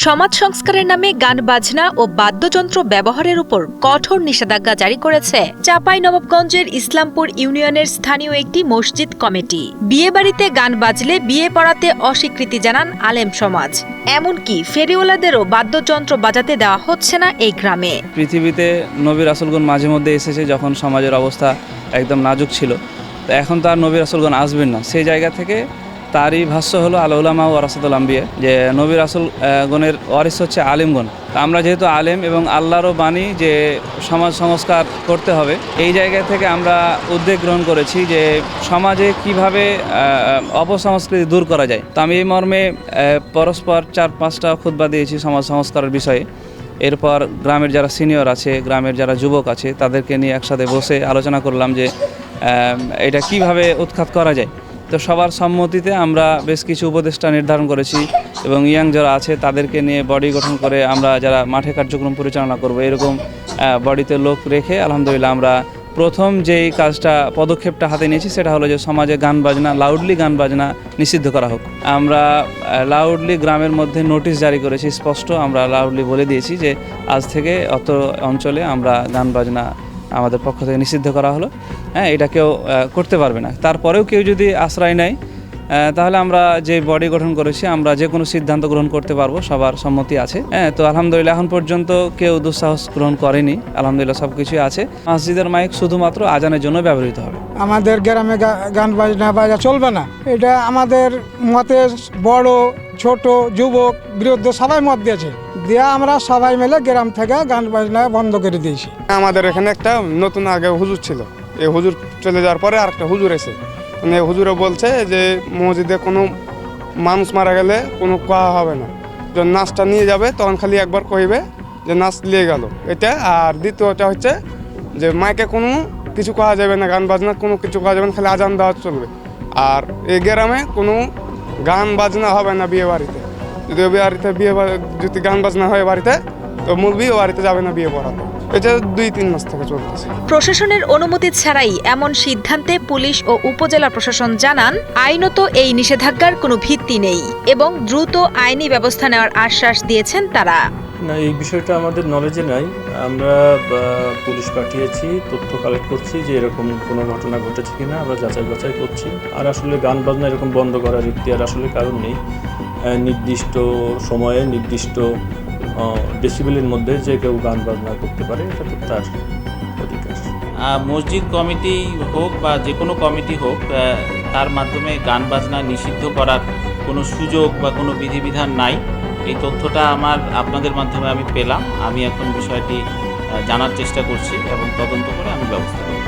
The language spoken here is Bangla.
সমাজ সংস্কারের নামে গান বাজনা ও বাদ্যযন্ত্র ব্যবহারের উপর কঠোর নিষেধাজ্ঞা জারি করেছে চাঁপাইনবাবগঞ্জের ইসলামপুর ইউনিয়নের স্থানীয় একটি মসজিদ কমিটি। বিয়েবাড়িতে গান বাজলে বিয়ে পড়াতে অস্বীকৃতি জানান আলেম সমাজ। এমনকি ফেরিওয়ালাদেরও বাদ্যযন্ত্র বাজাতে দেওয়া হচ্ছে না এই গ্রামে। পৃথিবীতে নবী রাসূলগণ মাঝে মধ্যে এসেছে যখন সমাজের অবস্থা একদম নাজুক ছিল। তো এখন তো আর নবী রাসূলগণ আসবেন না। সেই জায়গা থেকে তারই ভাষ্য হলো আল উলামা ওয়ারাসাতুল আম্বিয়া, যে নবী রাসূল গণের ওয়ারিস হচ্ছে আলেমগণ। তো আমরা যেহেতু আলেম এবং আল্লাহরও বাণী যে সমাজ সংস্কার করতে হবে, এই জায়গা থেকে আমরা উদ্যোগ গ্রহণ করেছি যে সমাজে কিভাবে অপসংস্কৃতি দূর করা যায়। তো আমি এই মর্মে পরস্পর 4-5টা খুতবা দিয়েছি সমাজ সংস্কারের বিষয়ে। এরপর গ্রামের যারা সিনিয়র আছে, গ্রামের যারা যুবক আছে, তাদেরকে নিয়ে একসাথে বসে আলোচনা করলাম যে এটা কিভাবে উৎখাত করা যায়। তো সবার সম্মতিতে আমরা বেশ কিছু উপদেষ্টা নির্ধারণ করেছি এবং ইয়াং যারা আছে তাদেরকে নিয়ে বডি গঠন করে আমরা যারা মাঠে কার্যক্রম পরিচালনা করব, এরকম বডিতে লোক রেখে আলহামদুলিল্লাহ আমরা প্রথম যেই কাজটা পদক্ষেপটা হাতে নিয়েছি সেটা হলো যে সমাজে গান বাজনা, লাউডলি গান বাজনা নিষিদ্ধ করা হোক। আমরা লাউডলি গ্রামের মধ্যে নোটিশ জারি করেছি, স্পষ্ট আমরা লাউডলি বলে দিয়েছি যে আজ থেকে অত অঞ্চলে আমরা গান বাজনা আমাদের পক্ষ থেকে নিষিদ্ধ করা হলো। এটা কেউ করতে পারবে না। তারপরেও কেউ যদি আশ্রয় নেয় তাহলে আমরা যে বডি গঠন করেছি আমরা যে কোনো সিদ্ধান্ত গ্রহণ করতে পারবো, সবার সম্মতি আছে। তো আলহামদুলিল্লাহ এখন পর্যন্ত কেউ দুঃসাহস গ্রহণ করেনি, আলহামদুলিল্লাহ সব কিছুই আছে। মসজিদের মাইক শুধুমাত্র আজানের জন্য ব্যবহৃত হবে। আমাদের গ্রামে গান বাজনা বাজা চলবে না, এটা আমাদের মতে বড় ছোট যুবক বৃদ্ধ সবাই মত দিয়েছে, দিয়া আমরা সবাই মিলে গ্রাম থেকে গান বাজনা বন্ধ করে দিয়েছি। আমাদের এখানে একটা নতুন আগে হুজুর ছিল, এই হুজুর চলে যাওয়ার পরে আরেকটা হুজুর এসে মানে হুজুরে বলছে যে মসজিদে কোনো মানুষ মারা গেলে কোনো কোয়া হবে না, যখন নাচটা নিয়ে যাবে তখন খালি একবার কইবে যে নাচ নিয়ে গেল এটা। আর দ্বিতীয়টা হচ্ছে যে মাইকে কোনো কিছু কোয়া যাবে না, গান বাজনা কোনো কিছু কোয়া যাবে না, খালি আজান দেওয়া চলবে। আর এই গ্রামে কোনো গান বাজনা হবে না বিয়ে বাড়িতে। যদি যদি গান বাজনা হয় বাড়িতে, তো মুলবি বাড়িতে যাবে না বিয়ে পড়াতে। এটা 2-3 মাস থেকে চলতেছে। প্রশাসনের অনুমতি ছাড়াই এমন সিদ্ধান্তে পুলিশ ও উপজেলা প্রশাসন জানান আইনত এই নিষেধাজ্ঞার কোনো ভিত্তি নেই এবং দ্রুত আইনি ব্যবস্থা নেওয়ার আশ্বাস দিয়েছেন তারা। না, এই বিষয়টা আমাদের নলেজে নাই। আমরা পুলিশ পাঠিয়েছি, তথ্য কালেক্ট করছি যে এরকম কোনো ঘটনা ঘটেছে কিনা আমরা যাচাই বাছাই করছি। আর আসলে গান বাজনা এরকম বন্ধ করার ইখতিয়ার আসলে কারণ নেই। নির্দিষ্ট সময়ে নির্দিষ্ট ডেসিবেলের মধ্যে যে কেউ গান বাজনা করতে পারে, এটা তো তার অধিকার। মসজিদ কমিটি হোক বা যে কোনো কমিটি হোক, তার মাধ্যমে গান বাজনা নিষিদ্ধ করার কোনো সুযোগ বা কোনো বিধিবিধান নাই। এই তথ্যটা আপনাদের মাধ্যমে আমি পেলাম। আমি এখন বিষয়টি জানার চেষ্টা করছি এবং তদন্ত করে আমি ব্যবস্থা নেব।